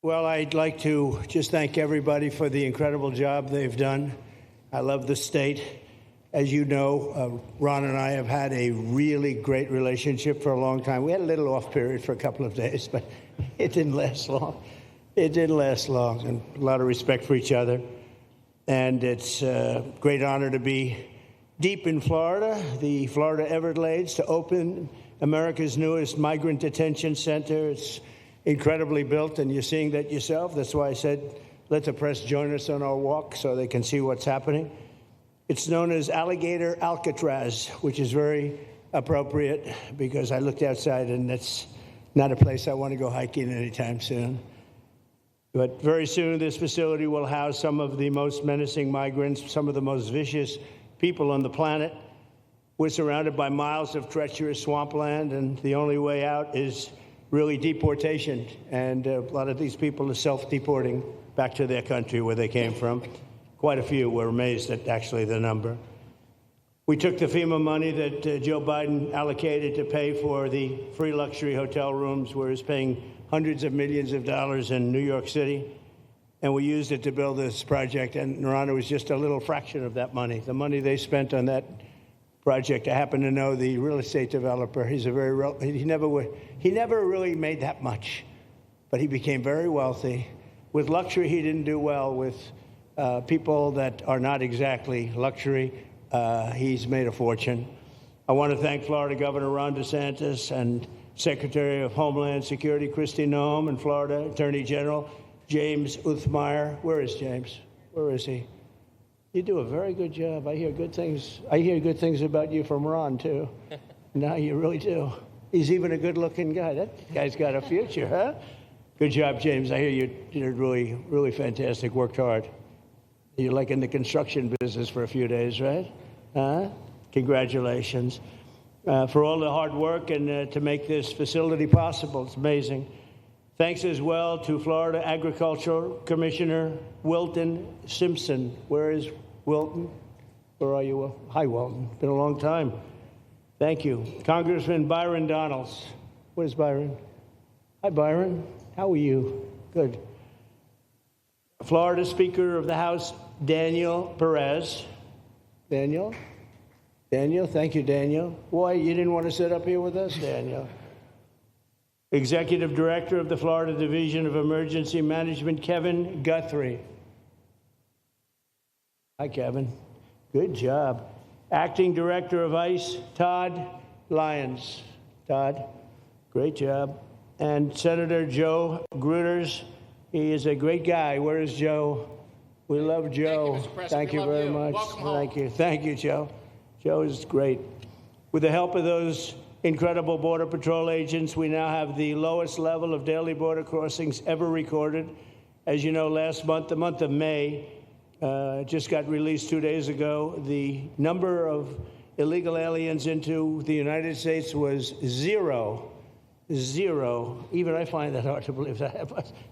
Well, I'd like to just thank everybody for the incredible job they've done. I love the state. As you know, Ron and I have had a really great relationship for a long time. We had a little off period for a couple of days, but it didn't last long. It didn't last long, and a lot of respect for each other. And it's a great honor to be deep in Florida, the Florida Everglades, to open America's newest migrant detention center. It's incredibly built, and you're seeing that yourself. That's why I said, let the press join us on our walk so they can see what's happening. It's known as Alligator Alcatraz, which is very appropriate because I looked outside and that's not a place I want to go hiking anytime soon. But very soon, this facility will house some of the most menacing migrants, some of the most vicious people on the planet. We're surrounded by miles of treacherous swampland, and the only way out is really deportation. And a lot of these people are self-deporting back to their country where they came from. Quite a few. Were amazed at actually the number. We took the FEMA money that Joe Biden allocated to pay for the free luxury hotel rooms, where he's paying hundreds of millions of dollars in New York City, and we used it to build this project. And Iran was just a little fraction of that money. The money they spent on that project, I happen to know the real estate developer. He's a he never really made that much, but he became very wealthy. With luxury, he didn't do well. With people that are not exactly luxury, he's made a fortune. I want to thank Florida Governor Ron DeSantis and Secretary of Homeland Security Kristi Noem, and Florida Attorney General James Uthmeier. Where is James? Where is he? You do a very good job. I hear good things. I hear good things about you from Ron, too. No, you really do. He's even a good-looking guy. That guy's got a future, huh? Good job, James. I hear you did really, really fantastic. Worked hard. You're like in the construction business for a few days, right? Congratulations. For all the hard work and to make this facility possible. It's amazing. Thanks as well to Florida Agricultural Commissioner Wilton Simpson. Where is Wilton? Where are you, Will? Hi, Wilton. Been a long time. Thank you. Congressman Byron Donalds. Where's Byron? Hi, Byron. How are you? Good. Florida Speaker of the House, Daniel Perez. Daniel? Daniel, thank you, Daniel. Why, you didn't want to sit up here with us, Daniel? Executive Director of the Florida Division of Emergency Management, Kevin Guthrie. Hi, Kevin. Good job. Acting Director of ICE, Todd Lyons. Todd, great job. And Senator Joe Gruters. He is a great guy. Where is Joe? We love Joe. Thank you very much. Welcome home. Thank you. Thank you, Joe. Joe is great. With the help of those incredible Border Patrol agents, we now have the lowest level of daily border crossings ever recorded. As you know, last month, the month of May, just got released 2 days ago, the number of illegal aliens into the United States was zero. Zero. Even I find that hard to believe.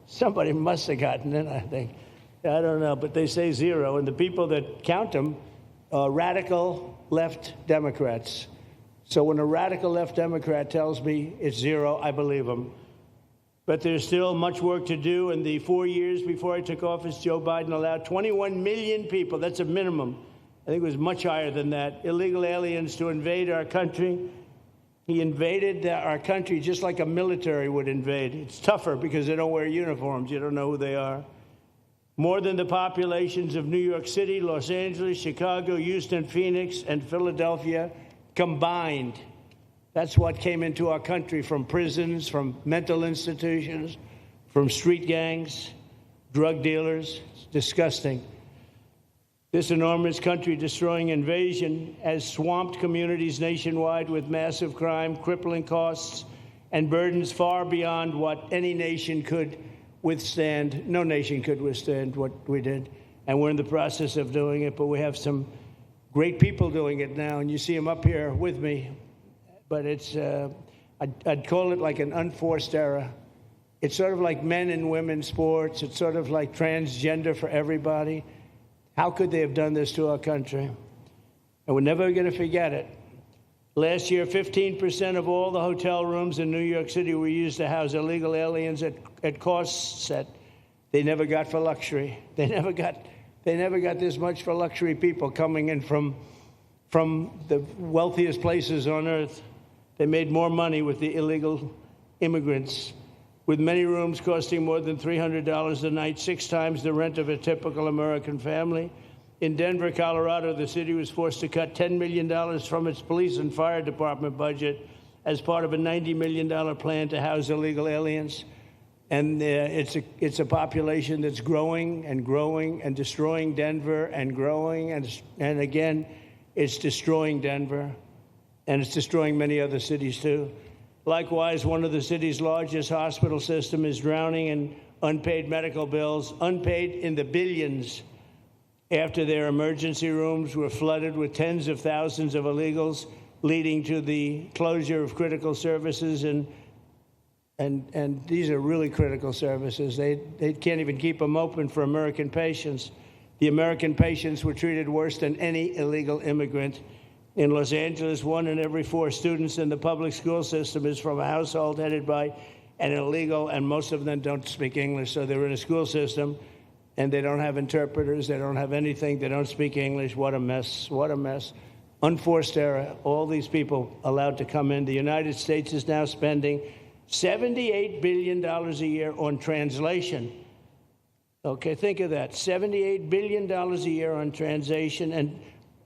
Somebody must have gotten in, I think. I don't know, but they say zero. And the people that count them are radical left Democrats. So when a radical left Democrat tells me it's zero, I believe him. But there's still much work to do. In the 4 years before I took office, Joe Biden allowed 21 million people, that's a minimum, I think it was much higher than that, illegal aliens to invade our country. He invaded our country just like a military would invade. It's tougher because they don't wear uniforms. You don't know who they are. More than the populations of New York City, Los Angeles, Chicago, Houston, Phoenix, and Philadelphia combined. That's what came into our country from prisons, from mental institutions, from street gangs, drug dealers. It's disgusting. This enormous country-destroying invasion has swamped communities nationwide with massive crime, crippling costs, and burdens far beyond what any nation could withstand. No nation could withstand what we did, and we're in the process of doing it, but we have some great people doing it now, and you see them up here with me. But it's, I'd call it like an unforced era. It's sort of like men and women sports. It's sort of like transgender for everybody. How could they have done this to our country? And we're never going to forget it. Last year, 15% of all the hotel rooms in New York City were used to house illegal aliens at costs at they never got for luxury. They never got this much for luxury people coming in from the wealthiest places on earth. They made more money with the illegal immigrants, with many rooms costing more than $300 a night, 6 times the rent of a typical American family. In Denver, Colorado, the city was forced to cut $10 million from its police and fire department budget as part of a $90 million plan to house illegal aliens. And it's a population that's growing and growing and destroying Denver and growing. And again, it's destroying Denver. And it's destroying many other cities, too. Likewise, one of the city's largest hospital system is drowning in unpaid medical bills, unpaid in the billions, after their emergency rooms were flooded with tens of thousands of illegals, leading to the closure of critical services. And these are really critical services. They can't even keep them open for American patients. The American patients were treated worse than any illegal immigrant. In Los Angeles, 1 in every 4 students in the public school system is from a household headed by an illegal, and most of them don't speak English, so they're in a school system, and they don't have interpreters, they don't have anything, they don't speak English. What a mess, what a mess. Unforced error, all these people allowed to come in. The United States is now spending $78 billion a year on translation. Okay, think of that, $78 billion a year on translation, and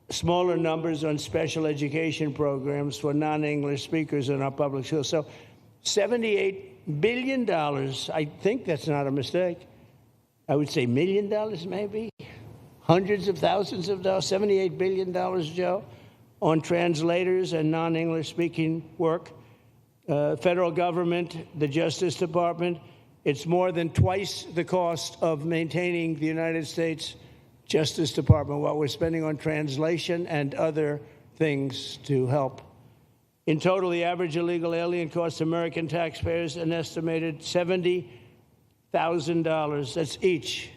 smaller numbers on special education programs for non-English speakers in our public schools. So $78 billion, I think that's not a mistake. I would say $1 million maybe, hundreds of thousands of dollars, $78 billion, Joe, on translators and non-English speaking work. Federal government, the Justice Department, it's more than twice the cost of maintaining the United States Justice Department, what we're spending on translation and other things to help. In total, the average illegal alien costs American taxpayers an estimated $70,000. That's each,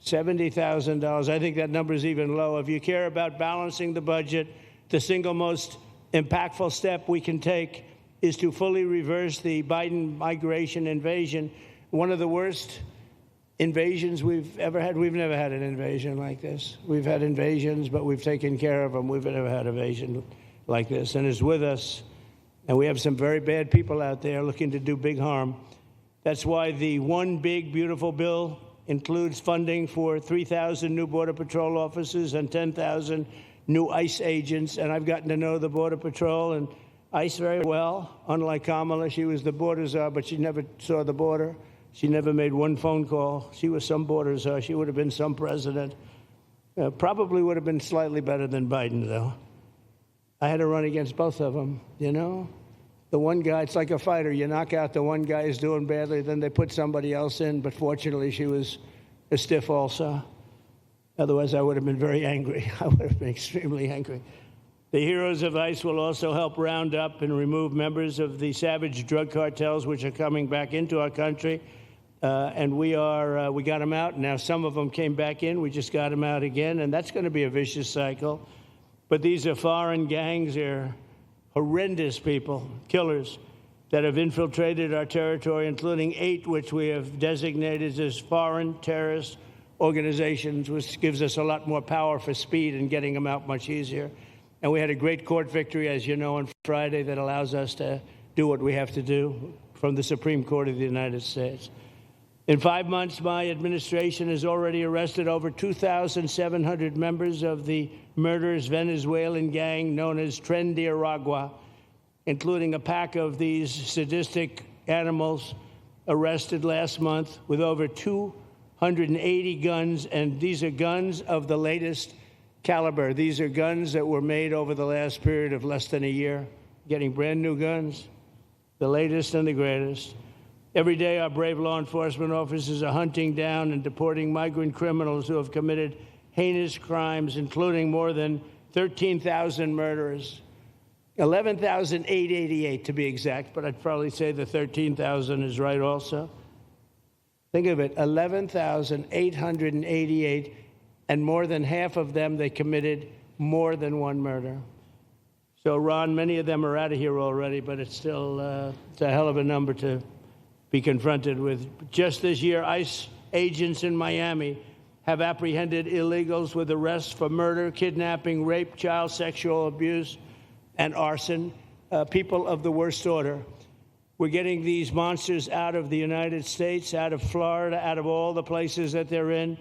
$70,000. I think that number is even low. If you care about balancing the budget, the single most impactful step we can take is to fully reverse the Biden migration invasion. One of the worst invasions we've ever had. We've never had an invasion like this. We've had invasions, but we've taken care of them. We've never had an invasion like this, and it's with us. And we have some very bad people out there looking to do big harm. That's why the One Big Beautiful Bill includes funding for 3,000 new Border Patrol officers and 10,000 new ICE agents. And I've gotten to know the Border Patrol and ICE very well. Unlike Kamala, she was the border czar, but she never saw the border. She never made one phone call. She was some border czar. She would have been some president. Probably would have been slightly better than Biden, though. I had to run against both of them, you know? The one guy, it's like a fighter. You knock out the one guy who's doing badly, then they put somebody else in. But fortunately, she was a stiff also. Otherwise, I would have been very angry. I would have been extremely angry. The heroes of ICE will also help round up and remove members of the savage drug cartels which are coming back into our country. And we got them out. Now some of them came back in. We just got them out again. And that's going to be a vicious cycle. But these are foreign gangs. They're horrendous people, killers, that have infiltrated our territory, including 8 which we have designated as foreign terrorist organizations, which gives us a lot more power for speed and getting them out much easier. And we had a great court victory, as you know, on Friday that allows us to do what we have to do from the Supreme Court of the United States. In 5 months, my administration has already arrested over 2,700 members of the murderous Venezuelan gang known as Tren de Aragua, including a pack of these sadistic animals arrested last month with over 280 guns. And these are guns of the latest caliber. These are guns that were made over the last period of less than a year, getting brand new guns, the latest and the greatest. Every day, our brave law enforcement officers are hunting down and deporting migrant criminals who have committed heinous crimes, including more than 13,000 murders, 11,888 to be exact, but I'd probably say the 13,000 is right also. Think of it, 11,888, and more than half of them, they committed more than one murder. So, Ron, many of them are out of here already, but it's still it's a hell of a number to be confronted with. Just this year, ICE agents in Miami have apprehended illegals with arrests for murder, kidnapping, rape, child sexual abuse, and arson, people of the worst order. We're getting these monsters out of the United States, out of Florida, out of all the places that they're in.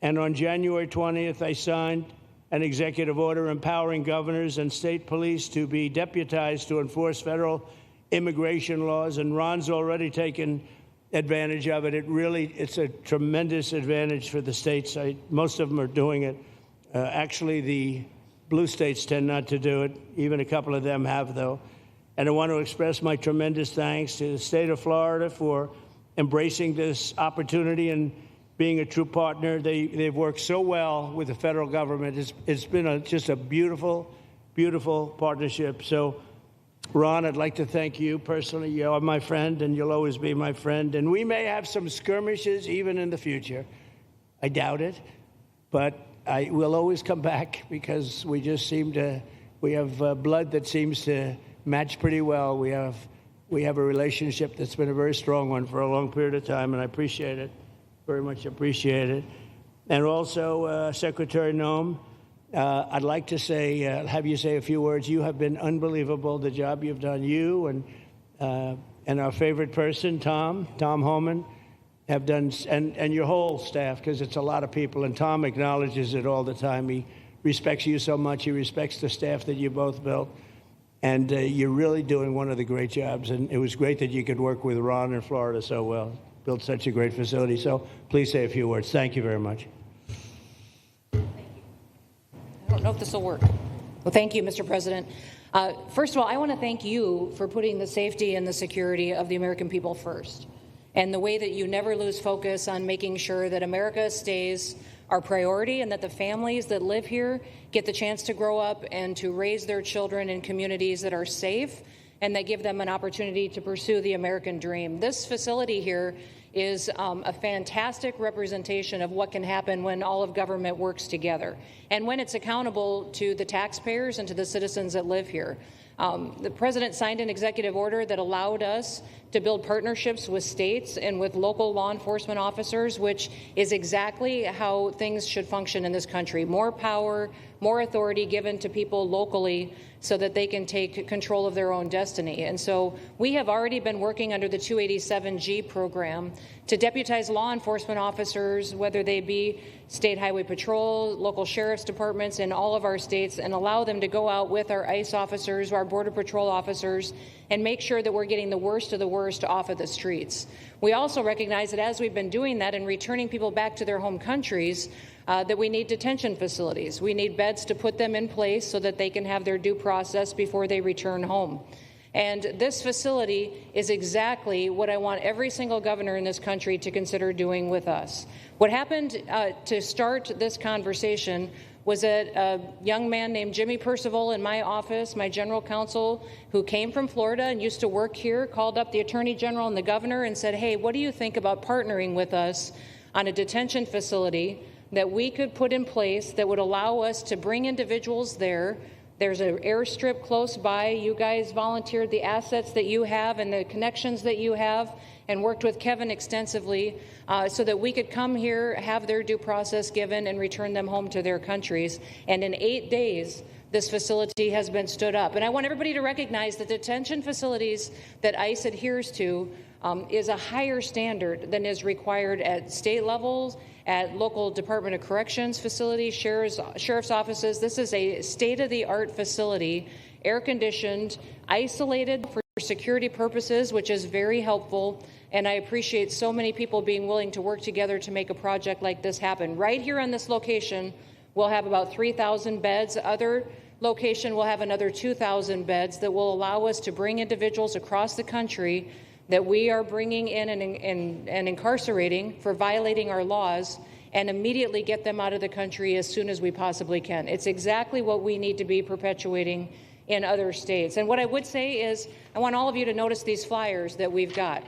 And on January 20th, I signed an executive order empowering governors and state police to be deputized to enforce federal immigration laws. And Ron's already taken advantage of it. It's a tremendous advantage for the states. Most of them are doing it. Actually, the blue states tend not to do it. Even a couple of them have, though. And I want to express my tremendous thanks to the state of Florida for embracing this opportunity and being a true partner. They've worked so well with the federal government. It's been just a beautiful, beautiful partnership. So, Ron, I'd like to thank you personally. You are my friend, and you'll always be my friend. And we may have some skirmishes even in the future. I doubt it. But I will always come back because we just we have blood that seems to match pretty well. We have a relationship that's been a very strong one for a long period of time, and I appreciate it. Very much appreciate it. And also, Secretary Noem, I'd like to have you say a few words. You have been unbelievable, the job you've done. You and our favorite person, Tom Homan, have done, and your whole staff, because it's a lot of people, and Tom acknowledges it all the time. He respects you so much. He respects the staff that you both built. And you're really doing one of the great jobs. And it was great that you could work with Ron in Florida so well. Built such a great facility. So please say a few words. Thank you very much. Thank you. I don't know if this will work. Well, thank you, Mr. President. First of all, I want to thank you for putting the safety and the security of the American people first, and the way that you never lose focus on making sure that America stays our priority and that the families that live here get the chance to grow up and to raise their children in communities that are safe and that give them an opportunity to pursue the American dream. This facility here is a fantastic representation of what can happen when all of government works together and when it's accountable to the taxpayers and to the citizens that live here. The president signed an executive order that allowed us to build partnerships with states and with local law enforcement officers, which is exactly how things should function in this country. More power, more authority given to people locally so that they can take control of their own destiny. And so we have already been working under the 287G program to deputize law enforcement officers, whether they be state highway patrol, local sheriff's departments in all of our states, and allow them to go out with our ICE officers, our border patrol officers, and make sure that we're getting the worst of the worst off of the streets. We also recognize that as we've been doing that and returning people back to their home countries, that we need detention facilities. We need beds to put them in place so that they can have their due process before they return home. And this facility is exactly what I want every single governor in this country to consider doing with us. What happened to start this conversation was that a young man named Jimmy Percival in my office, my general counsel, who came from Florida and used to work here, called up the Attorney General and the governor and said, hey, what do you think about partnering with us on a detention facility that we could put in place that would allow us to bring individuals there? There's an airstrip close by. You guys volunteered the assets that you have and the connections that you have and worked with Kevin extensively so that we could come here, have their due process given, and return them home to their countries. And in 8 days, this facility has been stood up. And I want everybody to recognize that detention facilities that ICE adheres to is a higher standard than is required at state levels, at local Department of Corrections facilities, sheriff's offices. This is a state-of-the-art facility, air-conditioned, isolated for security purposes, which is very helpful. And I appreciate so many people being willing to work together to make a project like this happen. Right here on this location, we'll have about 3,000 beds. Other location will have another 2,000 beds that will allow us to bring individuals across the country that we are bringing in and incarcerating for violating our laws and immediately get them out of the country as soon as we possibly can. It's exactly what we need to be perpetuating in other states. And what I would say is I want all of you to notice these flyers that we've got,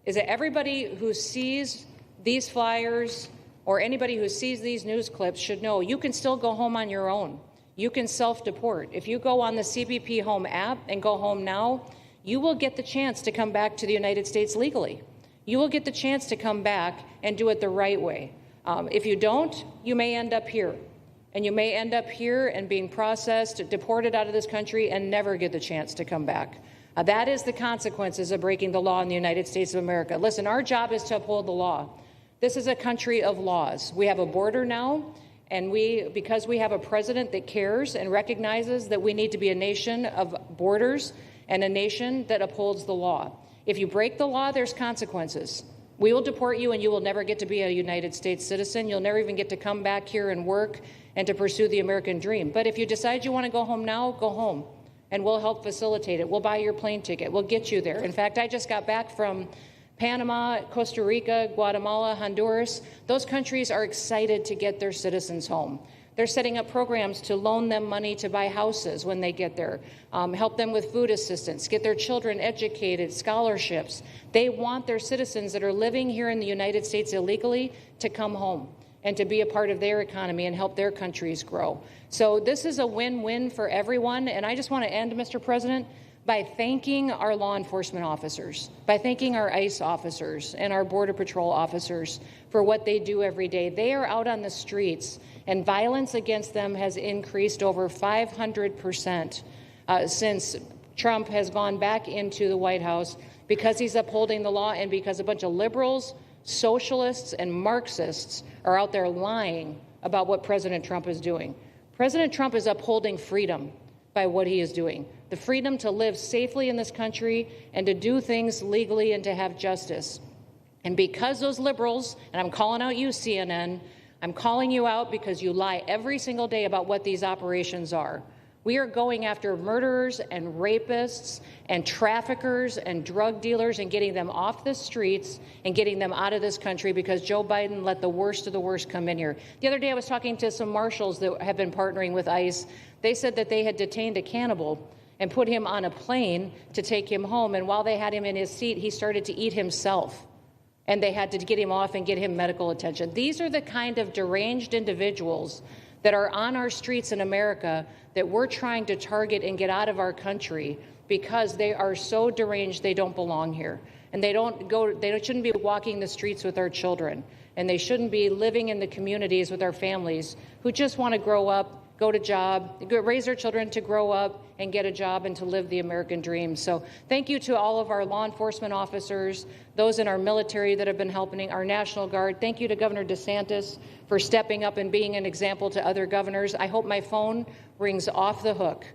is that everybody who sees these flyers or anybody who sees these news clips should know you can still go home on your own. You can self-deport. If you go on the CBP Home app and go home now, you will get the chance to come back to the United States legally. you will get the chance to come back and do it the right way. If you don't, you may end up here. And you may end up here and being processed, deported out of this country, and never get the chance to come back. That is the consequences of breaking the law in the United States of America. Listen, our job is to uphold the law. This is a country of laws. We have a border now, and because we have a president that cares and recognizes that we need to be a nation of borders and a nation that upholds the law. If you break the law, there's consequences. We will deport you, and you will never get to be a United States citizen. You'll never even get to come back here and work and to pursue the American dream. But if you decide you want to go home now, go home, and we'll help facilitate it. We'll buy your plane ticket. We'll get you there. In fact, I just got back from Panama, Costa Rica, Guatemala, Honduras. Those countries are excited to get their citizens home. They're setting up programs to loan them money to buy houses when they get there, help them with food assistance, get their children educated, scholarships. They want their citizens that are living here in the United States illegally to come home and to be a part of their economy and help their countries grow. So this is a win-win for everyone. And I just want to end, Mr. President, by thanking our law enforcement officers, by thanking our ICE officers and our Border Patrol officers for what they do every day. They are out on the streets, and violence against them has increased over 500% since Trump has gone back into the White House, because he's upholding the law and because a bunch of liberals, socialists, and Marxists are out there lying about what President Trump is doing. President Trump is upholding freedom by what he is doing. The freedom to live safely in this country and to do things legally and to have justice. And because those liberals, and I'm calling out you, CNN, I'm calling you out because you lie every single day about what these operations are. We are going after murderers and rapists and traffickers and drug dealers and getting them off the streets and getting them out of this country because Joe Biden let the worst of the worst come in here. The other day I was talking to some marshals that have been partnering with ICE. They said that they had detained a cannibal and put him on a plane to take him home. And while they had him in his seat, he started to eat himself. And they had to get him off and get him medical attention. These are the kind of deranged individuals that are on our streets in America that we're trying to target and get out of our country because they are so deranged they don't belong here. And they shouldn't be walking the streets with our children. And they shouldn't be living in the communities with our families who just want to grow up, go to job, raise their children to grow up and get a job and to live the American dream. So thank you to all of our law enforcement officers, those in our military that have been helping, our National Guard. Thank you to Governor DeSantis for stepping up and being an example to other governors. I hope my phone rings off the hook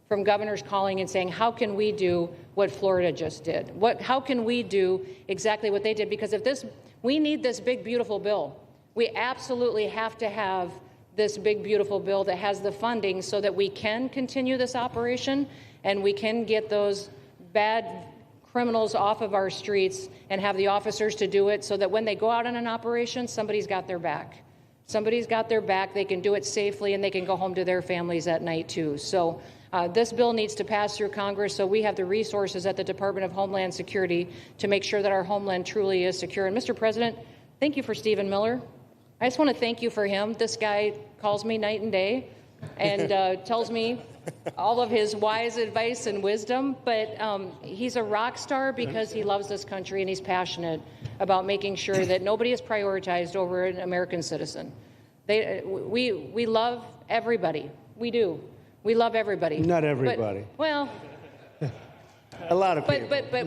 from governors calling and saying, how can we do what Florida just did? How can we do exactly what they did? Because we need this big, beautiful bill. We absolutely have to have this big, beautiful bill that has the funding so that we can continue this operation and we can get those bad criminals off of our streets and have the officers to do it so that when they go out on an operation, somebody's got their back. Somebody's got their back, they can do it safely, and they can go home to their families at night, too. So this bill needs to pass through Congress so we have the resources at the Department of Homeland Security to make sure that our homeland truly is secure. And, Mr. President, thank you for Stephen Miller. I just want to thank you for him. This guy calls me night and day and tells me all of his wise advice and wisdom, but he's a rock star because he loves this country and he's passionate about making sure that nobody is prioritized over an American citizen. We love everybody. We do. We love everybody. Not everybody. But, a lot of people. But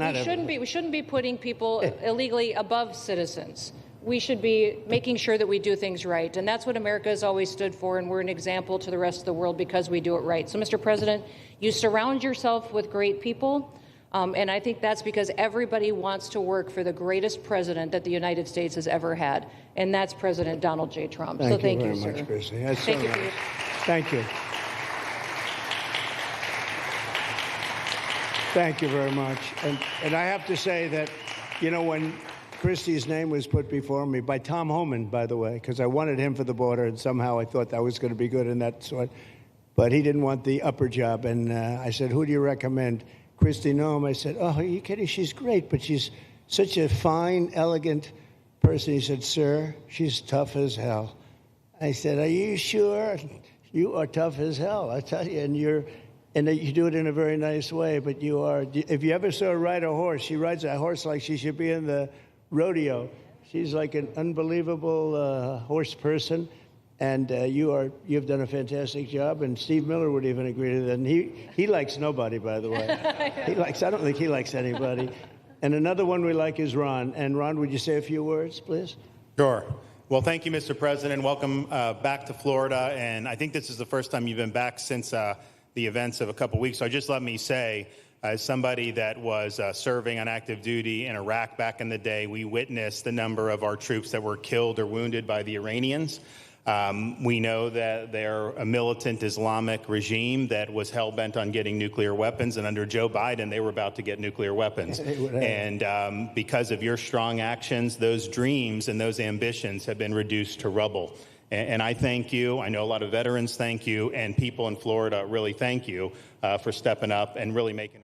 we shouldn't be putting people illegally above citizens. We should be making sure that we do things right. And that's what America has always stood for, and we're an example to the rest of the world because we do it right. So, Mr. President, you surround yourself with great people, and I think that's because everybody wants to work for the greatest president that the United States has ever had, and that's President Donald J. Trump. Thank you very sir. much, Christy. That's Thank so you. nice. Thank you. Thank you very much. And I have to say that, you know, when Christie's name was put before me by Tom Homan, by the way, because I wanted him for the border, and somehow I thought that was going to be good in that sort. But he didn't want the upper job, and I said, who do you recommend? Kristi Noem. I said, oh, are you kidding? She's great, but she's such a fine, elegant person. He said, sir, she's tough as hell. I said, are you sure? You are tough as hell, I tell you, and you do it in a very nice way, but you are. If you ever saw her ride a horse, she rides a horse like she should be in the rodeo. She's like an unbelievable horse person, and you've done a fantastic job. And Steve Miller would even agree to that. And he likes nobody, by the way. I don't think he likes anybody. And another one we like is Ron. And Ron, would you say a few words, please? Sure. Well, thank you, Mr. President. Welcome back to Florida. And I think this is the first time you've been back since the events of a couple weeks. So just let me say, as somebody that was serving on active duty in Iraq back in the day, we witnessed the number of our troops that were killed or wounded by the Iranians. We know that they're a militant Islamic regime that was hell-bent on getting nuclear weapons, and under Joe Biden, they were about to get nuclear weapons. And because of your strong actions, those dreams and those ambitions have been reduced to rubble. And I thank you. I know a lot of veterans thank you, and people in Florida really thank you for stepping up and really making